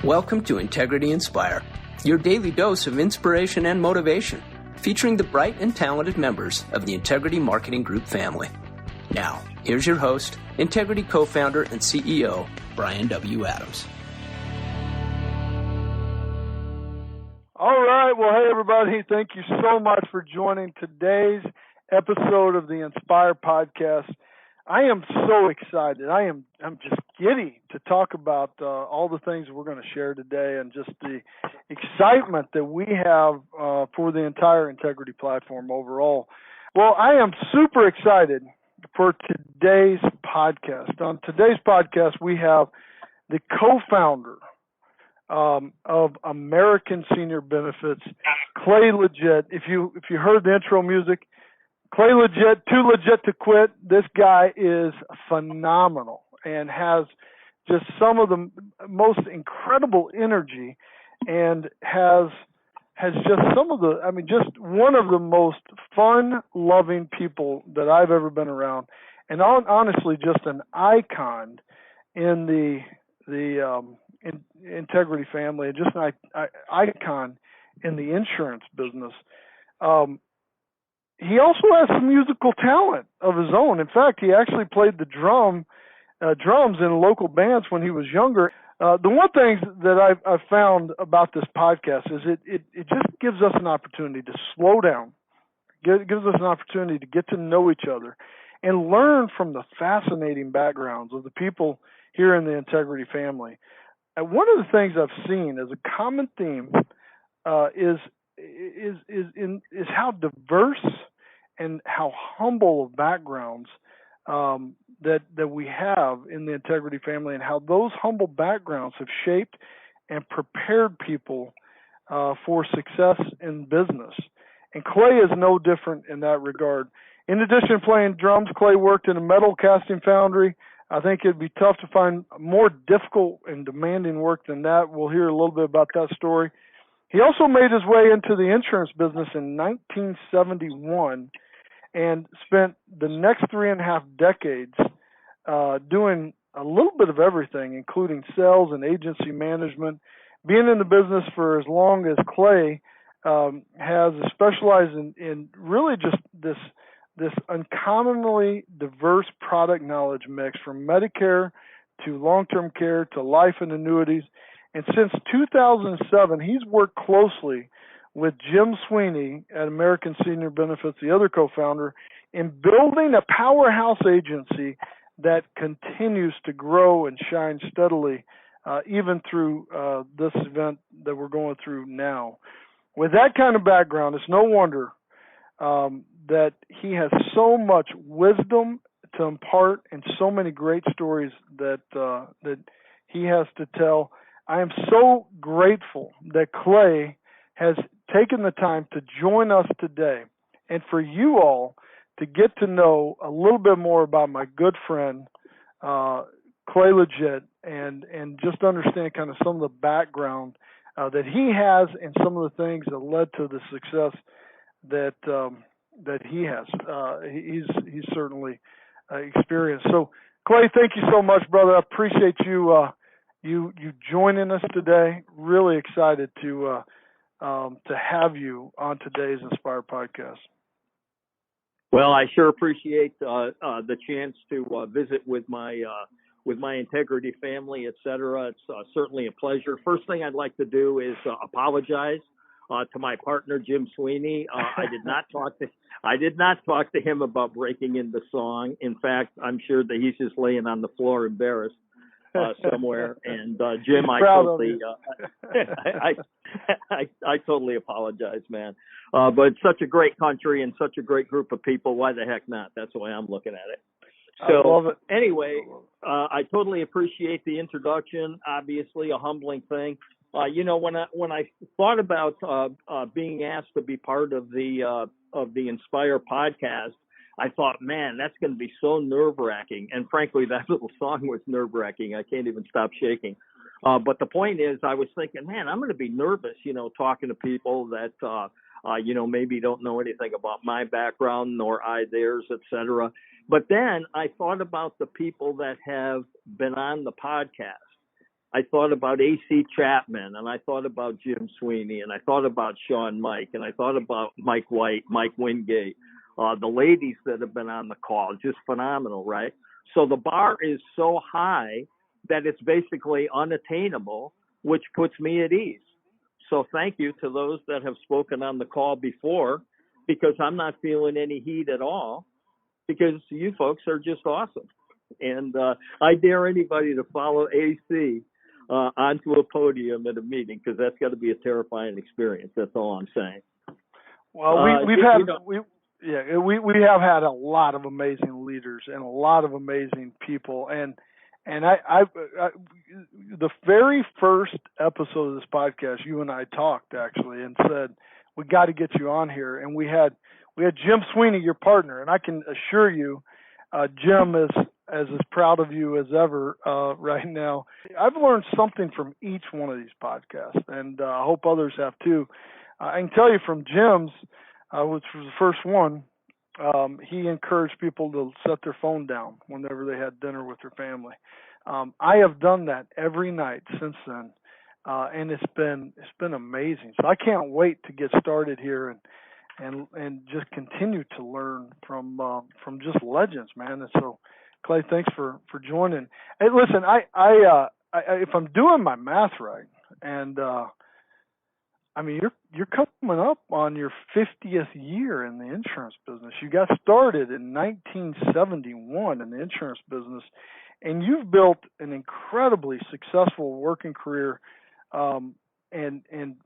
Welcome to Integrity Inspire, your daily dose of inspiration and motivation, featuring the bright and talented members of the Integrity Marketing Group family. Now, here's your host, Integrity co-founder and CEO, Bryan W. Adams. All right. Well, hey, everybody. Thank you so much for joining today's episode of the Inspire podcast. I am so excited. I'm just giddy to talk about all the things we're going to share today and just the excitement that we have for the entire Integrity platform overall. Well, I am super excited for today's podcast. On today's podcast, we have the co-founder of American Senior Benefits, Clay LeGeyt. If you heard the intro music, Clay LeGeyt, too legit to quit. This guy is phenomenal and has just some of the most incredible energy and has just some of the, just one of the most fun-loving people that I've ever been around, and honestly, just an icon in the Integrity family, and just an icon in the insurance business. He also has some musical talent of his own. In fact, he actually played the drums in local bands when he was younger. The one thing that I've found about this podcast is it just gives us an opportunity to slow down. It gives us an opportunity to get to know each other and learn from the fascinating backgrounds of the people here in the Integrity family. And one of the things I've seen as a common theme is how diverse and how humble of backgrounds that we have in the Integrity family, and how those humble backgrounds have shaped and prepared people for success in business. And Clay is no different in that regard. In addition to playing drums, Clay worked in a metal casting foundry. I think it'd be tough to find more difficult and demanding work than that. We'll hear a little bit about that story. He also made his way into the insurance business in 1971 and spent the next 3.5 decades doing a little bit of everything, including sales and agency management. Being in the business for as long as Clay has specialized in really just this uncommonly diverse product knowledge mix, from Medicare to long-term care to life and annuities. And since 2007, he's worked closely with Jim Sweeney at American Senior Benefits, the other co-founder, in building a powerhouse agency that continues to grow and shine steadily, even through this event that we're going through now. With that kind of background, it's no wonder that he has so much wisdom to impart and so many great stories that he has to tell. I am so grateful that Clay has taken the time to join us today, and for you all to get to know a little bit more about my good friend, Clay LeGeyt, and just understand kind of some of the background that he has and some of the things that led to the success that he has. He's certainly experienced. So, Clay, thank you so much, brother. I appreciate you joining us today. Really excited to have you on today's Inspire podcast. Well, I sure appreciate the chance to visit with my Integrity family, et cetera. It's certainly a pleasure. First thing I'd like to do is apologize to my partner, Jim Sweeney. I did not talk to him about breaking into song. In fact, I'm sure that he's just laying on the floor embarrassed somewhere. And Jim, I totally apologize, man. But it's such a great country and such a great group of people. Why the heck not? That's the way I'm looking at it. So I love it. Anyway, I totally appreciate the introduction. Obviously, a humbling thing. When I thought about being asked to be part of the Inspire podcast, I thought, man, that's going to be so nerve-wracking. And frankly, that little song was nerve-wracking. I can't even stop shaking. But the point is, I was thinking, man, I'm going to be nervous, talking to people that, maybe don't know anything about my background, nor I theirs, et cetera. But then I thought about the people that have been on the podcast. I thought about A.C. Chapman, and I thought about Jim Sweeney, and I thought about Sean Mike, and I thought about Mike White, Mike Wingate, the ladies that have been on the call, just phenomenal, right? So the bar is so high that it's basically unattainable, which puts me at ease. So thank you to those that have spoken on the call before, because I'm not feeling any heat at all, because you folks are just awesome. And I dare anybody to follow AC onto a podium at a meeting, because that's got to be a terrifying experience. That's all I'm saying. Well, we have had a lot of amazing leaders and a lot of amazing people, and I the very first episode of this podcast, you and I talked actually and said we got to get you on here, and we had Jim Sweeney, your partner, and I can assure you, Jim is as proud of you as ever right now. I've learned something from each one of these podcasts, and I hope others have too. I can tell you from Jim's, which was the first one, he encouraged people to set their phone down whenever they had dinner with their family. I have done that every night since then, and it's been amazing. So I can't wait to get started here and just continue to learn from just legends, man. And so, Clay, thanks for joining. Hey, listen, I if I'm doing my math right, and I mean, you're coming up on your 50th year in the insurance business. You got started in 1971 in the insurance business, and you've built an incredibly successful working career. And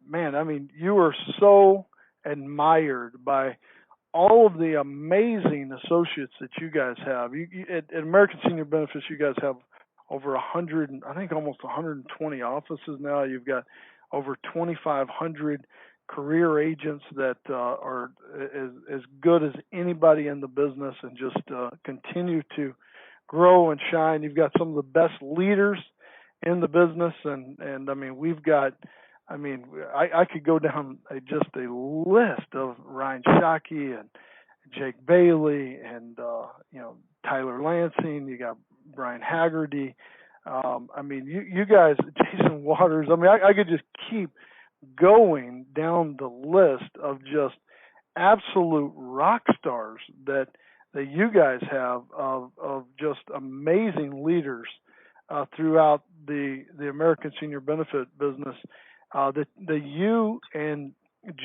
man, I mean, you are so admired by all of the amazing associates that you guys have. You at American Senior Benefits, you guys have over 100, I think almost 120 offices now. You've got over 2,500 career agents that are as good as anybody in the business, and just continue to grow and shine. You've got some of the best leaders in the business, and I mean, I could go down just a list of Ryan Shockey and Jake Bailey and Tyler Lansing. You got Brian Haggerty. I mean, you guys, Jason Waters. I mean, I could just keep going down the list of just absolute rock stars that you guys have of just amazing leaders throughout the American Senior Benefit business that you and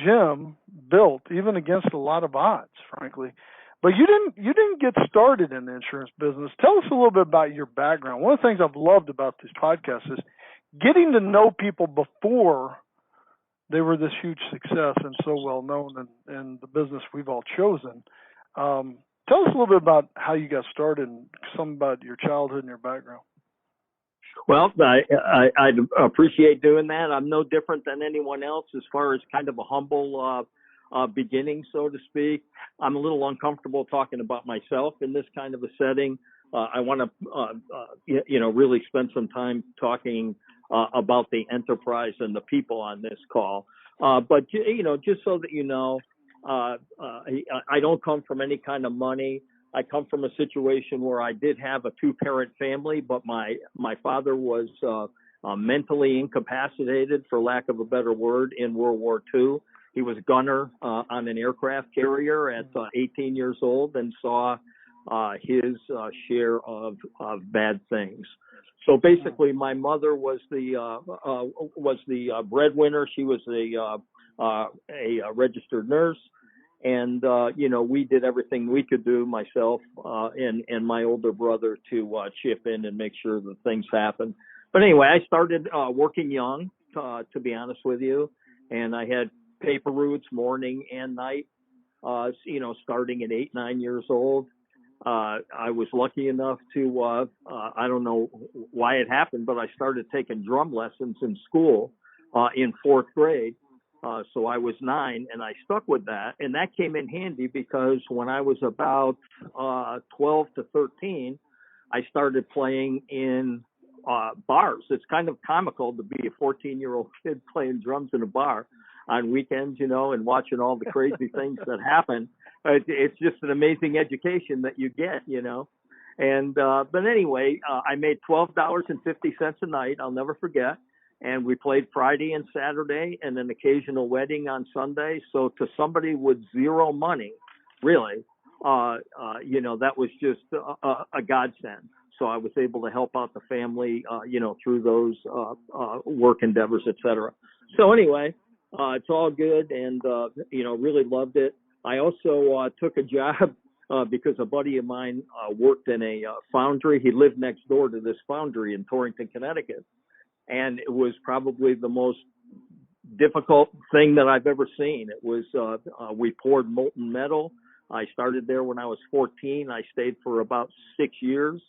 Jim built, even against a lot of odds, frankly. But you didn't get started in the insurance business. Tell us a little bit about your background. One of the things I've loved about this podcast is getting to know people before they were this huge success and so well known in the business we've all chosen. Tell us a little bit about how you got started and some about your childhood and your background. Well, I'd appreciate doing that. I'm no different than anyone else as far as kind of a humble beginning, so to speak. I'm a little uncomfortable talking about myself in this kind of a setting. I want to, really spend some time talking about the enterprise and the people on this call. But just so that you know, I don't come from any kind of money. I come from a situation where I did have a two-parent family, but my father was mentally incapacitated, for lack of a better word, in World War II. He was a gunner on an aircraft carrier at 18 years old and saw his share of bad things. So basically, my mother was the breadwinner. She was a registered nurse. And, we did everything we could do, myself and my older brother, to chip in and make sure that things happened. But anyway, I started working young, to be honest with you. And I had paper routes morning and night, starting at 8, 9 years old. I was lucky enough to, I don't know why it happened, but I started taking drum lessons in school in 4th grade. So I was 9, and I stuck with that. And that came in handy because when I was about 12 to 13, I started playing in bars. It's kind of comical to be a 14-year-old kid playing drums in a bar on weekends, and watching all the crazy things that happen. It's just an amazing education that you get, And but anyway, I made $12.50 a night. I'll never forget. And we played Friday and Saturday, and an occasional wedding on Sunday. So to somebody with zero money, really, that was just a godsend. So I was able to help out the family, through those work endeavors, et cetera. So anyway, it's all good, and really loved it. I also took a job because a buddy of mine worked in a foundry. He lived next door to this foundry in Torrington, Connecticut, and it was probably the most difficult thing that I've ever seen. It was we poured molten metal. I started there when I was 14. I stayed for about 6 years.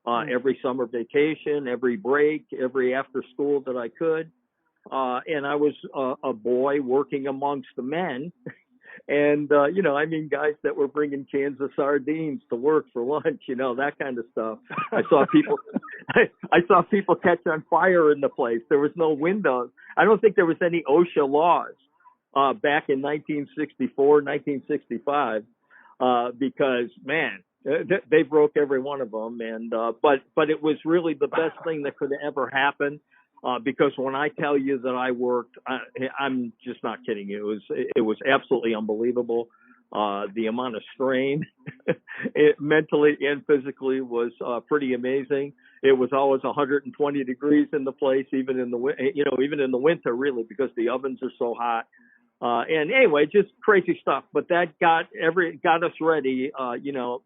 Every summer vacation, every break, every after school that I could. And I was a boy working amongst the men. And, guys that were bringing cans of sardines to work for lunch, that kind of stuff. I saw people catch on fire in the place. There was no windows. I don't think there was any OSHA laws back in 1964, 1965, because, man, they broke every one of them, and but it was really the best thing that could ever happen, because when I tell you that I worked, I'm just not kidding you. It was absolutely unbelievable. The amount of strain, mentally and physically, was pretty amazing. It was always 120 degrees in the place, even in the winter, really, because the ovens are so hot. And anyway, just crazy stuff. But that got us ready.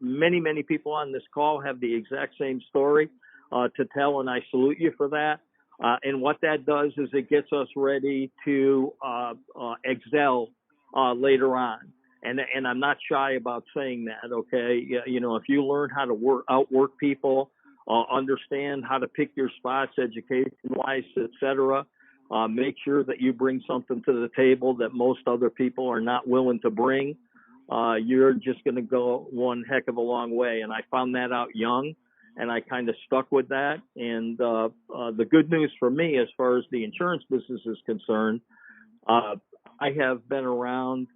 Many people on this call have the exact same story to tell, and I salute you for that. And what that does is it gets us ready to excel later on. And I'm not shy about saying that. Okay, if you learn how to outwork people, understand how to pick your spots, education-wise, etc. Make sure that you bring something to the table that most other people are not willing to bring. You're just going to go one heck of a long way. And I found that out young, and I kind of stuck with that. And the good news for me, as far as the insurance business is concerned, I have been around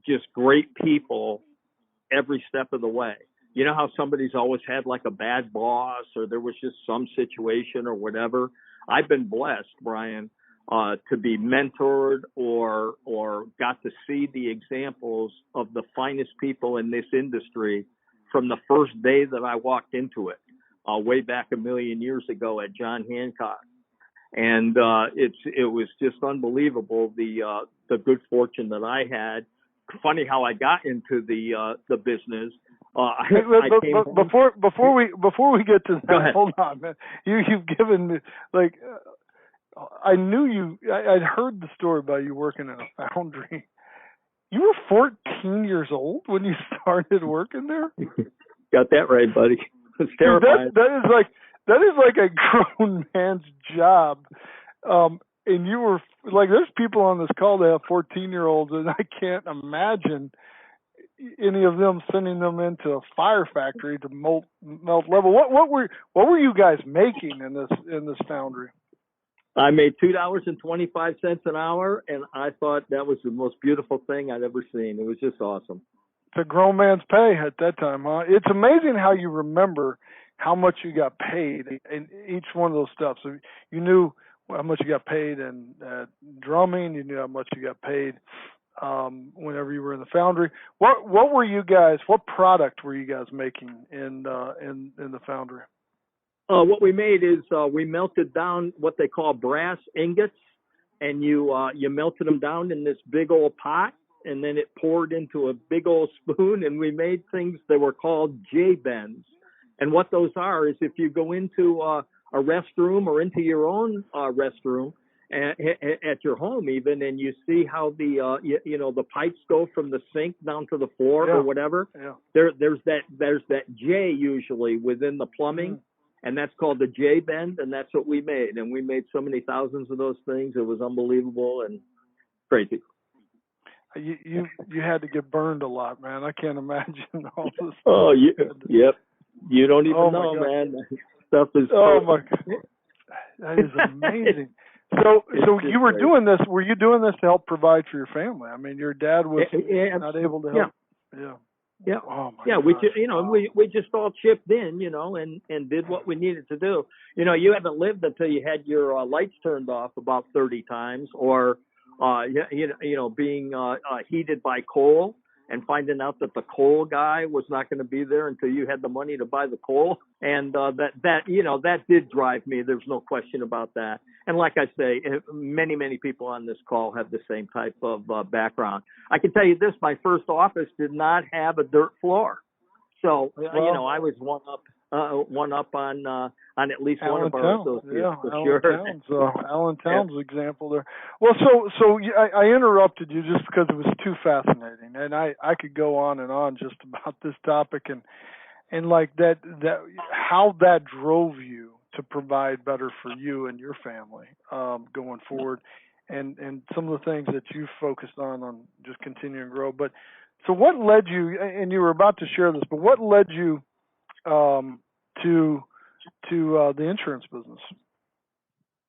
just great people every step of the way. You know how somebody's always had like a bad boss, or there was just some situation or whatever? I've been blessed, Bryan, to be mentored or got to see the examples of the finest people in this industry from the first day that I walked into it, way back a million years ago at John Hancock. And it was just unbelievable, the good fortune that I had. Funny how I got into the business. Before we get to that, hold on, man. You've given me I knew you. I'd heard the story about you working in a foundry. You were 14 years old when you started working there. Got that right, buddy. It's terrifying. Dude, that is like a grown man's job. And you were there's people on this call that have 14-year-olds, and I can't imagine any of them sending them into a fire factory to melt level. What were you guys making in this foundry? I made $2.25 an hour, and I thought that was the most beautiful thing I'd ever seen. It was just awesome. It's a grown man's pay at that time, huh? It's amazing how you remember how much you got paid in each one of those steps. So you knew how much you got paid in drumming. You knew how much you got paid whenever you were in the foundry. What were you guys? What product were you guys making in the foundry? What we made is we melted down what they call brass ingots, and you melted them down in this big old pot, and then it poured into a big old spoon, and we made things that were called J-bends. And what those are is if you go into a restroom or into your own restroom at your home even, and you see how the pipes go from the sink down to the floor or whatever. Yeah. There's that J usually within the plumbing. Mm-hmm. And that's called the J-bend, and that's what we made. And we made so many thousands of those things. It was unbelievable and crazy. You had to get burned a lot, man. I can't imagine all this. Oh, yep. You don't even know, man. Stuff is. Oh my God, that is amazing. So you were doing this. Were you doing this to help provide for your family? I mean, your dad was not able to help. Yeah. Yeah. Oh my Yeah. gosh. We just all chipped in, and did what we needed to do. You haven't lived until you had your lights turned off about 30 times, or, being heated by coal and finding out that the coal guy was not going to be there until you had the money to buy the coal. And that did drive me. There's no question about that. And like I say, many, many people on this call have the same type of background. I can tell you this, my first office did not have a dirt floor. So, I was one up on at least one of our associates. Yeah, for Alan sure. Towns, Alan Towns' example there. Well, so I interrupted you just because it was too fascinating, and I could go on and on just about this topic and like that how that drove you to provide better for you and your family going forward, and some of the things that you focused on just continuing to grow. But so what led you? And you were about to share this, but what led you to the insurance business?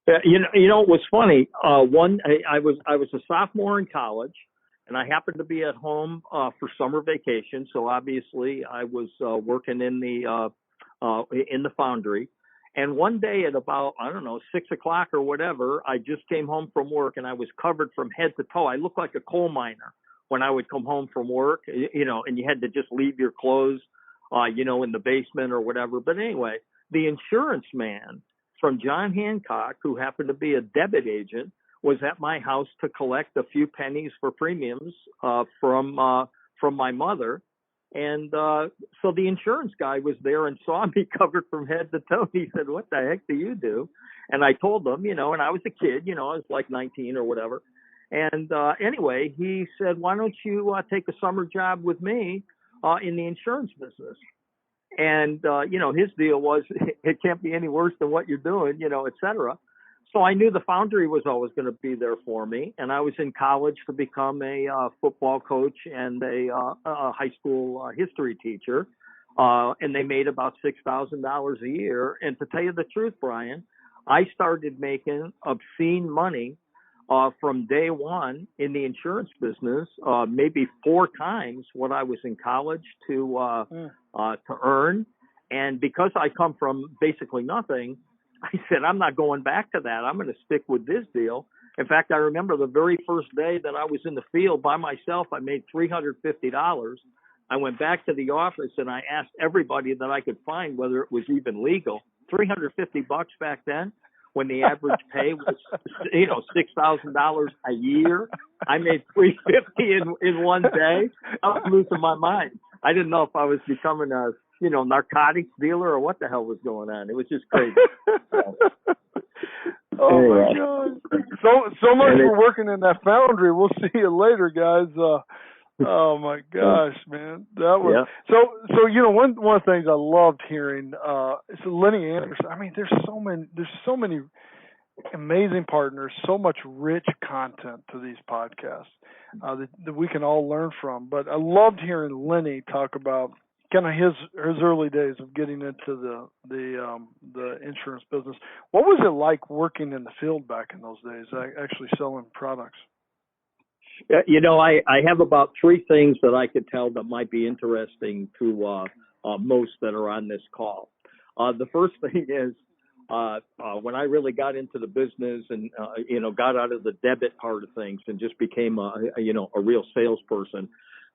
It was funny. I was a sophomore in college, and I happened to be at home for summer vacation. So obviously, I was working in the foundry. And one day at about 6 o'clock or whatever, I just came home from work, and I was covered from head to toe. I looked like a coal miner when I would come home from work. And you had to just leave your clothes, in the basement or whatever. But anyway, the insurance man from John Hancock, who happened to be a debit agent, was at my house to collect a few pennies for premiums from my mother. And so the insurance guy was there and saw me covered from head to toe. He said, "What the heck do you do?" And I told him, and I was a kid, I was like 19 or whatever. And anyway, he said, "Why don't you take a summer job with me in the insurance business?" And, his deal was, it can't be any worse than what you're doing, et cetera. So I knew the foundry was always going to be there for me. And I was in college to become a football coach and a high school history teacher. And they made about $6,000 a year. And to tell you the truth, Bryan, I started making obscene money from day one in the insurance business, maybe 4 times what I was in college to earn. And because I come from basically nothing, I said, I'm not going back to that. I'm going to stick with this deal. In fact, I remember the very first day that I was in the field by myself, I made $350. I went back to the office and I asked everybody that I could find whether it was even legal. $350 back then, when the average pay was, $6,000 a year. I made $350 in one day. I was losing my mind. I didn't know if I was becoming a, narcotics dealer or what the hell was going on. It was just crazy. Oh my God! So much for working in that foundry. We'll see you later, guys. Oh my gosh, man, that was so. One of the things I loved hearing is Lenny Anderson. I mean, there's so many amazing partners, so much rich content to these podcasts that we can all learn from. But I loved hearing Lenny talk about kind of his early days of getting into the insurance business. What was it like working in the field back in those days, actually selling products? I have about 3 things that I could tell that might be interesting to most that are on this call. The first thing is when I really got into the business and got out of the debit part of things and just became a real salesperson.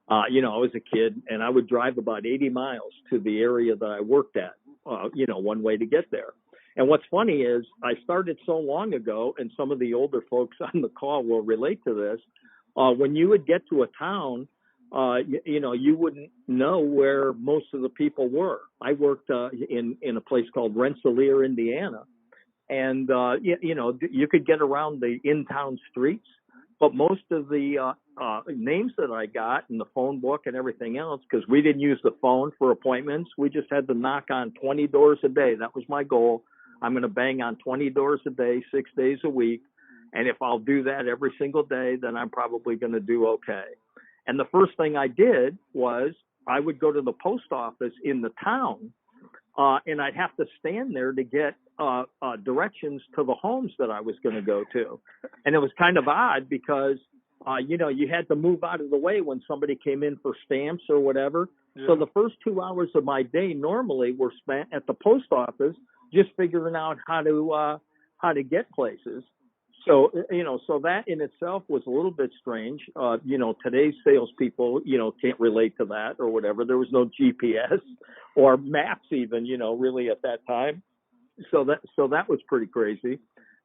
I was a kid and I would drive about 80 miles to the area that I worked at, one way to get there. And what's funny is I started so long ago, and some of the older folks on the call will relate to this. When you would get to a town, you wouldn't know where most of the people were. I worked in a place called Rensselaer, Indiana, and you could get around the in-town streets, but most of the names that I got in the phone book and everything else, because we didn't use the phone for appointments, we just had to knock on 20 doors a day. That was my goal. I'm going to bang on 20 doors a day, 6 days a week. And if I'll do that every single day, then I'm probably going to do okay. And the first thing I did was I would go to the post office in the town, and I'd have to stand there to get directions to the homes that I was going to go to. And it was kind of odd because, you had to move out of the way when somebody came in for stamps or whatever. Yeah. So the first 2 hours of my day normally were spent at the post office just figuring out how to get places. So, so that in itself was a little bit strange. Today's salespeople, can't relate to that or whatever. There was no GPS or maps even, really at that time. So that was pretty crazy.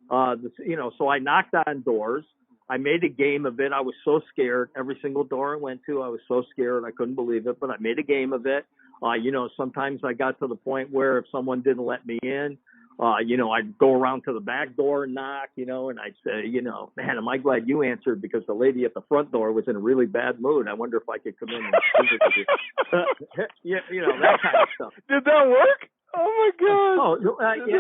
So I knocked on doors. I made a game of it. I was so scared. Every single door I went to, I was so scared. I couldn't believe it, but I made a game of it. Sometimes I got to the point where if someone didn't let me in, I'd go around to the back door and knock, and I'd say, man, am I glad you answered, because the lady at the front door was in a really bad mood. I wonder if I could come in and visit with you. That kind of stuff. Did that work? Oh my God! Oh,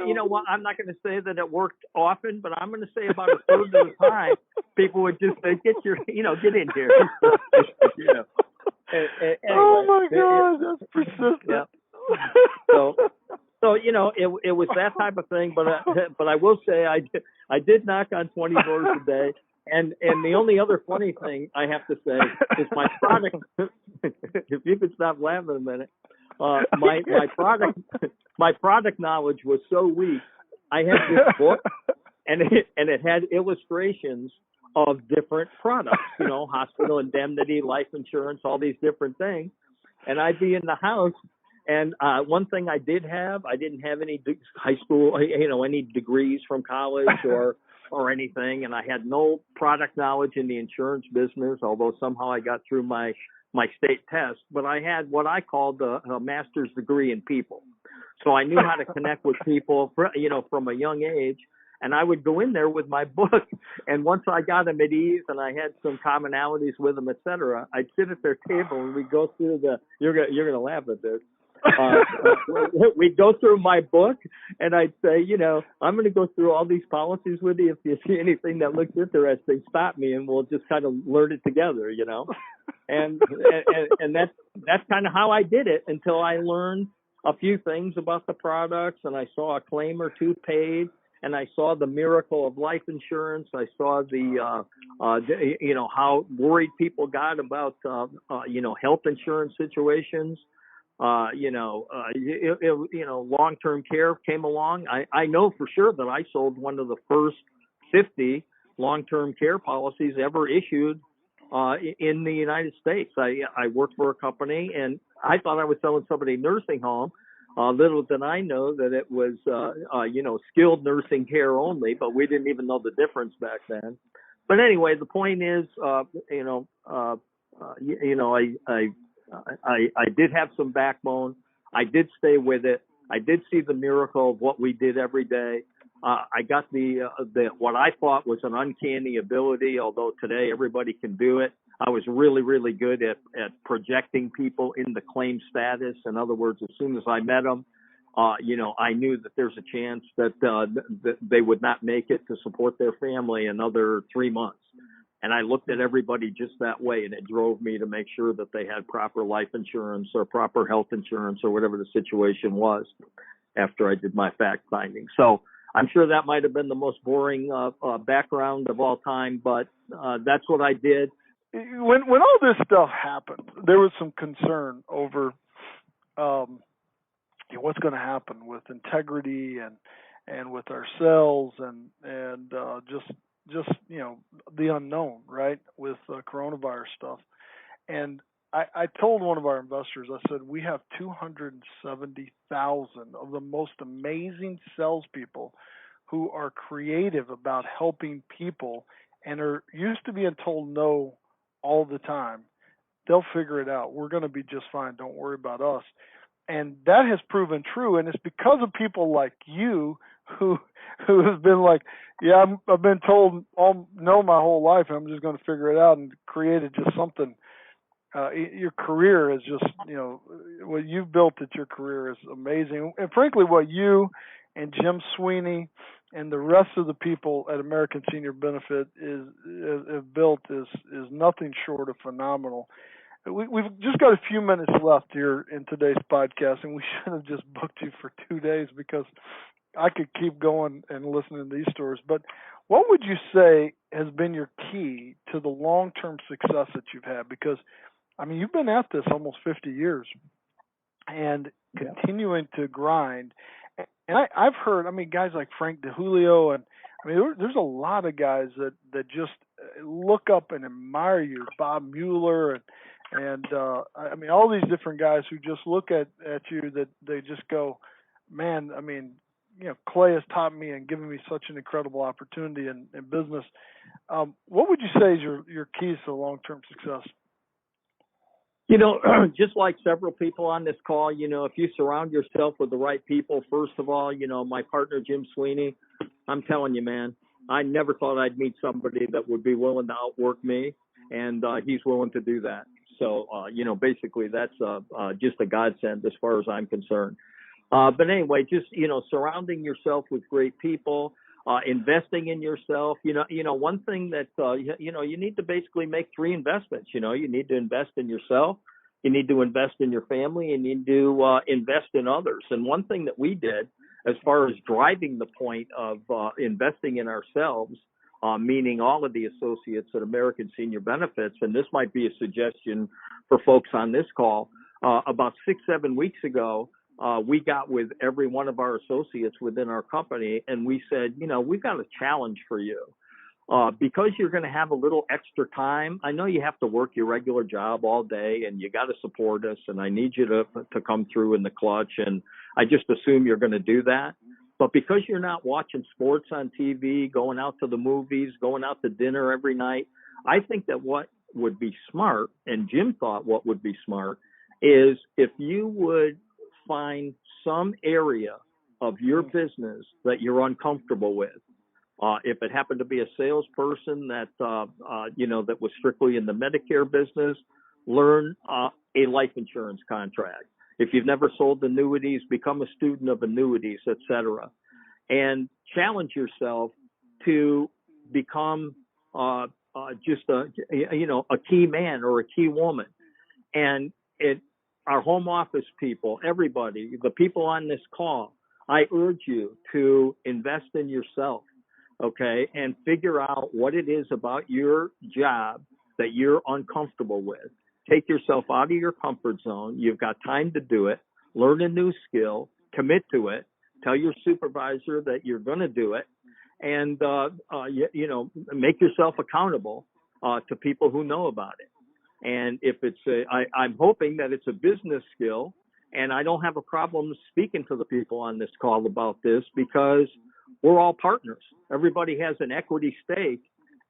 you know what? I'm not going to say that it worked often, but I'm going to say about a third of the time, people would just say, "Get in here." Anyway, oh my God, that's persistent. Yeah. So it was that type of thing. But I will say I did knock on 20 doors a day. And the only other funny thing I have to say is my product. If you could stop laughing a minute, my product knowledge was so weak. I had this book, and it had illustrations of different products. Hospital indemnity, life insurance, all these different things. And I'd be in the house. And one thing I didn't have any high school, any degrees from college or anything, and I had no product knowledge in the insurance business, although somehow I got through my state test. But I had what I called a master's degree in people. So I knew how to connect with people, from a young age. And I would go in there with my book, and once I got them at ease and I had some commonalities with them, et cetera, I'd sit at their table and we'd go through you're going to laugh at this. We'd go through my book, and I'd say, I'm going to go through all these policies with you. If you see anything that looks interesting, stop me, and we'll just kind of learn it together, And that's kind of how I did it until I learned a few things about the products, and I saw a claim or two paid, and I saw the miracle of life insurance. I saw how worried people got about health insurance situations. Long-term care came along. I know for sure that I sold one of the first 50 long-term care policies ever issued in the United States. I worked for a company, and I thought I was selling somebody a nursing home. Little did I know that it was, skilled nursing care only, but we didn't even know the difference back then. But anyway, the point is, I did have some backbone. I did stay with it. I did see the miracle of what we did every day. I got the what I thought was an uncanny ability, although today everybody can do it. I was really, really good at projecting people in the claim status. In other words, as soon as I met them, I knew that there's a chance that they would not make it to support their family another 3 months. And I looked at everybody just that way, and it drove me to make sure that they had proper life insurance or proper health insurance or whatever the situation was after I did my fact finding. So I'm sure that might have been the most boring background of all time, but that's what I did. When all this stuff happened, there was some concern over what's going to happen with integrity and with ourselves and just the unknown, right, with coronavirus stuff. And I told one of our investors, I said, we have 270,000 of the most amazing salespeople who are creative about helping people and are used to being told no all the time. They'll figure it out. We're going to be just fine. Don't worry about us. And that has proven true. And it's because of people like you who has been like, yeah, I've been told no my whole life, and I'm just going to figure it out, and created just something. Your career is just, what you've built at your career is amazing. And frankly, what you and Jim Sweeney and the rest of the people at American Senior Benefit have built is nothing short of phenomenal. We've just got a few minutes left here in today's podcast, and we should have just booked you for 2 days because I could keep going and listening to these stories. But what would you say has been your key to the long-term success that you've had? Because I mean, you've been at this almost 50 years and continuing to grind. And I've heard, I mean, guys like Frank DeJulio, and I mean, there's a lot of guys that just look up and admire you, Bob Mueller, and I mean, all these different guys who just look at you that they just go, man, I mean, you know, Clay has taught me and given me such an incredible opportunity in business. What would you say is your keys to long-term success? You know, just like several people on this call, you know, if you surround yourself with the right people, first of all, you know, my partner, Jim Sweeney, I'm telling you, man, I never thought I'd meet somebody that would be willing to outwork me, and he's willing to do that. So, you know, basically that's just a godsend as far as I'm concerned. But anyway, just, you know, surrounding yourself with great people, investing in yourself. You know, one thing that, you know, you need to basically make 3 investments. You know, you need to invest in yourself, you need to invest in your family, and you need to invest in others. And one thing that we did as far as driving the point of investing in ourselves, meaning all of the associates at American Senior Benefits, and this might be a suggestion for folks on this call, about 6-7 weeks ago, we got with every one of our associates within our company, and we said, you know, we've got a challenge for you. Because you're going to have a little extra time. I know you have to work your regular job all day, and you got to support us, and I need you to come through in the clutch, and I just assume you're going to do that. But because you're not watching sports on TV, going out to the movies, going out to dinner every night, I think that what would be smart, and Jim thought what would be smart, is if you would find some area of your business that you're uncomfortable with. If it happened to be a salesperson that, you know, that was strictly in the Medicare business, learn a life insurance contract. If you've never sold annuities, become a student of annuities, et cetera, and challenge yourself to become just a key man or a key woman. And our home office people, everybody, the people on this call, I urge you to invest in yourself, okay, and figure out what it is about your job that you're uncomfortable with. Take yourself out of your comfort zone. You've got time to do it. Learn a new skill. Commit to it. Tell your supervisor that you're going to do it. And, you know, make yourself accountable to people who know about it. And if it's I'm hoping that it's a business skill, and I don't have a problem speaking to the people on this call about this because we're all partners. Everybody has an equity stake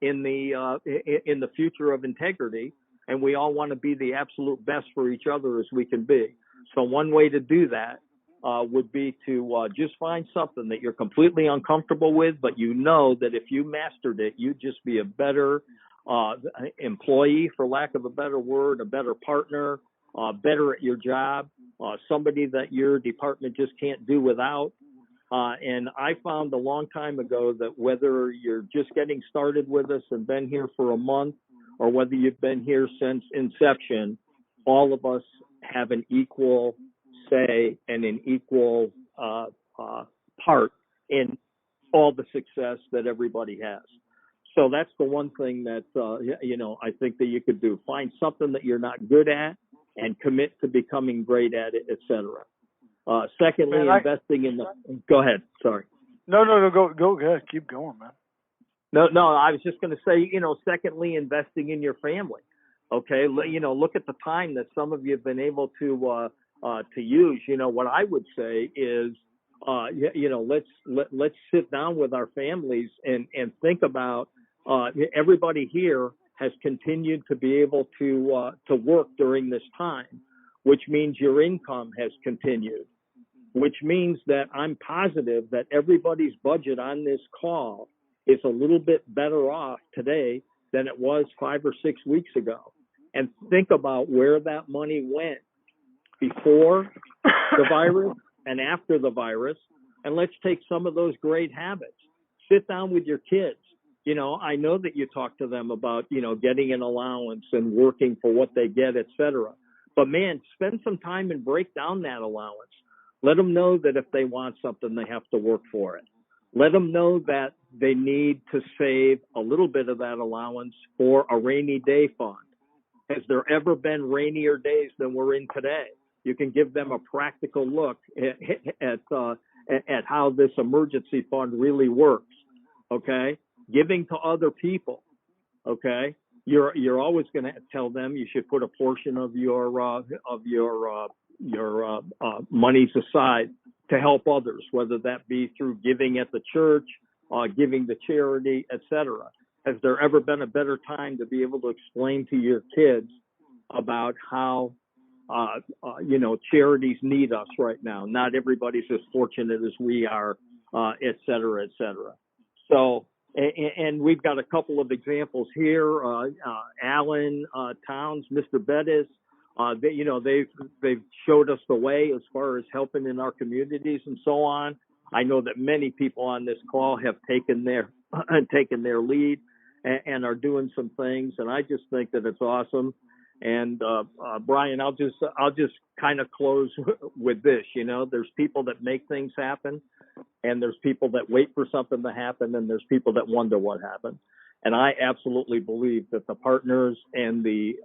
in the future of integrity, and we all want to be the absolute best for each other as we can be. So one way to do that would be to just find something that you're completely uncomfortable with, but you know that if you mastered it, you'd just be a better employee, for lack of a better word, a better partner, better at your job, somebody that your department just can't do without. And I found a long time ago that whether you're just getting started with us and been here for a month, or whether you've been here since inception, all of us have an equal say and an equal part in all the success that everybody has. So that's the one thing that, you know, I think that you could do. Find something that you're not good at and commit to becoming great at it, et cetera. Secondly, man, investing in the – go ahead. Sorry. No, go ahead. Keep going, man. No, I was just going to say, you know, secondly, investing in your family. Okay, you know, look at the time that some of you have been able to use. You know, what I would say is, you know, let's sit down with our families and think about everybody here has continued to be able to work during this time, which means your income has continued, which means that I'm positive that everybody's budget on this call is a little bit better off today than it was 5 or 6 weeks ago. And think about where that money went before the virus and after the virus. And let's take some of those great habits. Sit down with your kids. You know, I know that you talk to them about, you know, getting an allowance and working for what they get, et cetera. But, man, spend some time and break down that allowance. Let them know that if they want something, they have to work for it. Let them know that they need to save a little bit of that allowance for a rainy day fund. Has there ever been rainier days than we're in today? You can give them a practical look at how this emergency fund really works. Okay, giving to other people. Okay, you're always going to tell them you should put a portion of your monies aside to help others, whether that be through giving at the church, giving to charity, etc. Has there ever been a better time to be able to explain to your kids about how charities need us right now? Not everybody's as fortunate as we are, et cetera, et cetera. So, and we've got a couple of examples here. Alan Towns, Mr. Bettis, they've showed us the way as far as helping in our communities and so on. I know that many people on this call have taken their lead and are doing some things, and I just think that it's awesome. And Bryan, I'll just kind of close with this. There's people that make things happen, and there's people that wait for something to happen, and there's people that wonder what happened. And I absolutely believe that the partners and the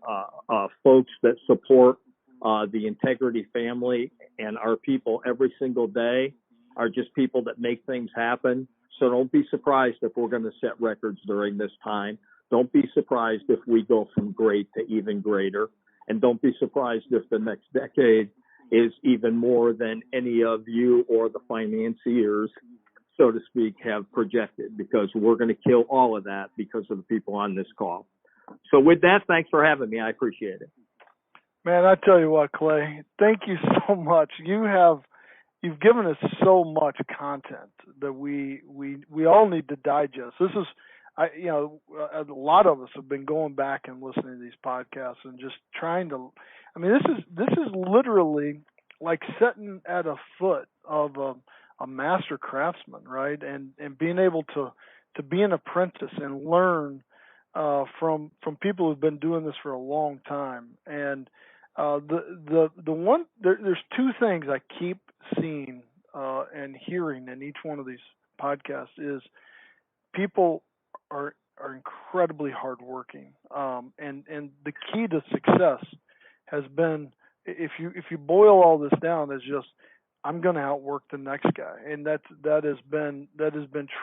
folks that support the Integrity family and our people every single day are just people that make things happen. So don't be surprised if we're going to set records during this time. Don't be surprised if we go from great to even greater. And don't be surprised if the next decade is even more than any of you or the financiers, so to speak, have projected, because we're going to kill all of that because of the people on this call. So with that, thanks for having me. I appreciate it. Man, I tell you what, Clay, thank you so much. You've given us so much content that we all need to digest. This is, a lot of us have been going back and listening to these podcasts and just trying to. I mean, this is literally like sitting at a foot of a master craftsman, right? And being able to be an apprentice and learn from people who've been doing this for a long time. And there's two things I keep seeing and hearing in each one of these podcasts is people are incredibly hardworking, and the key to success has been, if you boil all this down, is just I'm going to outwork the next guy, and that has been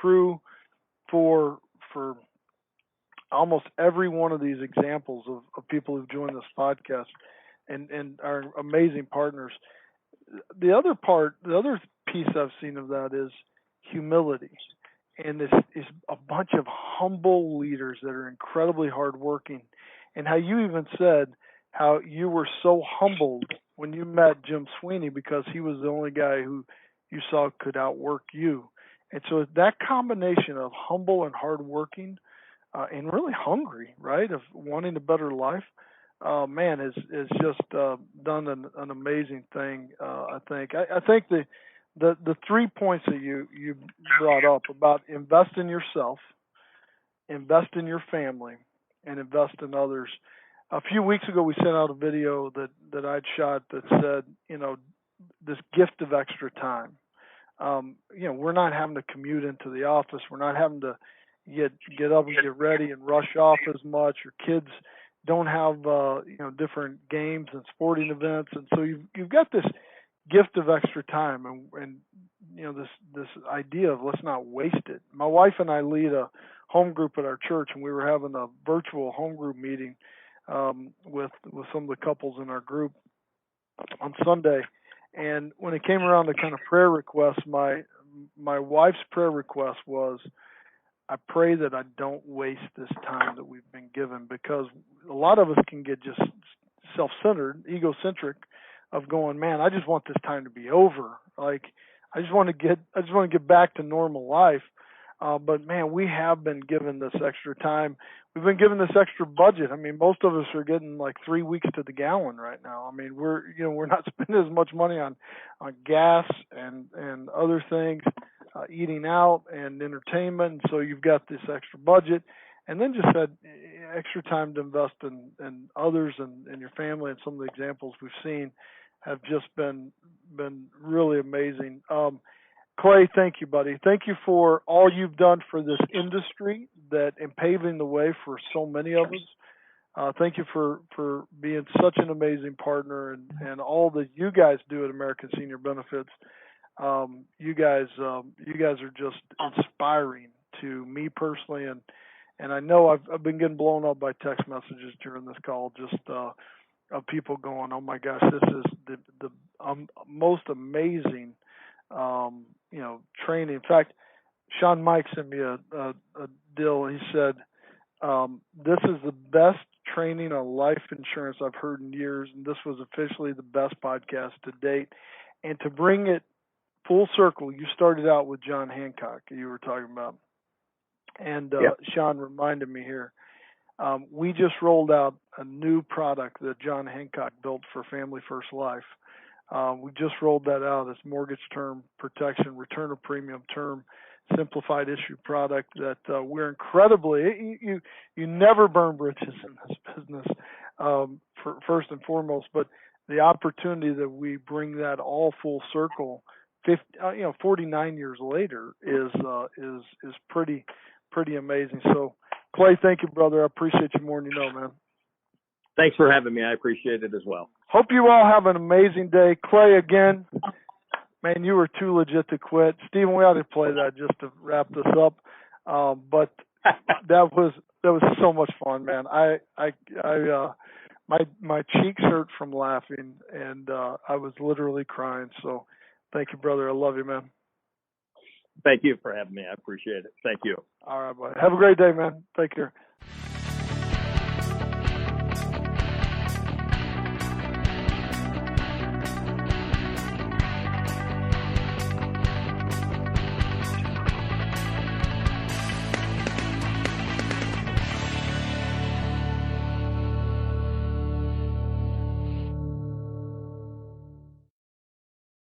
true for almost every one of these examples of people who've joined this podcast and are amazing partners. The other piece I've seen of that is humility. And this is a bunch of humble leaders that are incredibly hardworking. And how you even said how you were so humbled when you met Jim Sweeney because he was the only guy who you saw could outwork you. And so that combination of humble and hardworking and really hungry, right, of wanting a better life, man, is just done an amazing thing, I think. I think the 3 points that you brought up about invest in yourself, invest in your family, and invest in others. A few weeks ago, we sent out a video that I'd shot that said, this gift of extra time. We're not having to commute into the office. We're not having to get up and get ready and rush off as much. Your kids don't have different games and sporting events, and so you've got this gift of extra time, and this idea of let's not waste it. My wife and I lead a home group at our church, and we were having a virtual home group meeting with some of the couples in our group on Sunday. And when it came around to kind of prayer requests, my wife's prayer request was, I pray that I don't waste this time that we've been given, because a lot of us can get just self-centered, egocentric, of going, man, I just want this time to be over. Like, I just want to get back to normal life. But man, we have been given this extra time. We've been given this extra budget. I mean, most of us are getting like 3 weeks to the gallon right now. I mean, we're not spending as much money on gas and other things, eating out and entertainment. And so you've got this extra budget, and then just had extra time to invest in others and your family. And some of the examples we've seen have just been really amazing. Clay, thank you, buddy. Thank you for all you've done for this industry and paving the way for so many of us. Thank you for being such an amazing partner and all that you guys do at American Senior Benefits. You guys are just inspiring to me personally, and I know I've been getting blown up by text messages during this call, just of people going, "Oh my gosh, this is the most amazing training." In fact, Sean Mike sent me a deal. He said, "This is the best training on life insurance I've heard in years, and this was officially the best podcast to date." And to bring it full circle, you started out with John Hancock, you were talking about. And Sean reminded me here, we just rolled out a new product that John Hancock built for Family First Life. We just rolled that out as mortgage term protection, return of premium term, simplified issue product that we're incredibly, you never burn bridges in this business, first and foremost, but the opportunity that we bring that all full circle 49 years later is pretty amazing. So Clay, thank you, brother. I appreciate you more than you know, man. Thanks for having me. I appreciate it as well. Hope you all have an amazing day. Clay, again, man, you were too legit to quit. Stephen, we ought to play that just to wrap this up. But that was so much fun, man. My cheeks hurt from laughing, and I was literally crying. So thank you, brother. I love you, man. Thank you for having me. I appreciate it. Thank you. All right, buddy. Have a great day, man. Take care.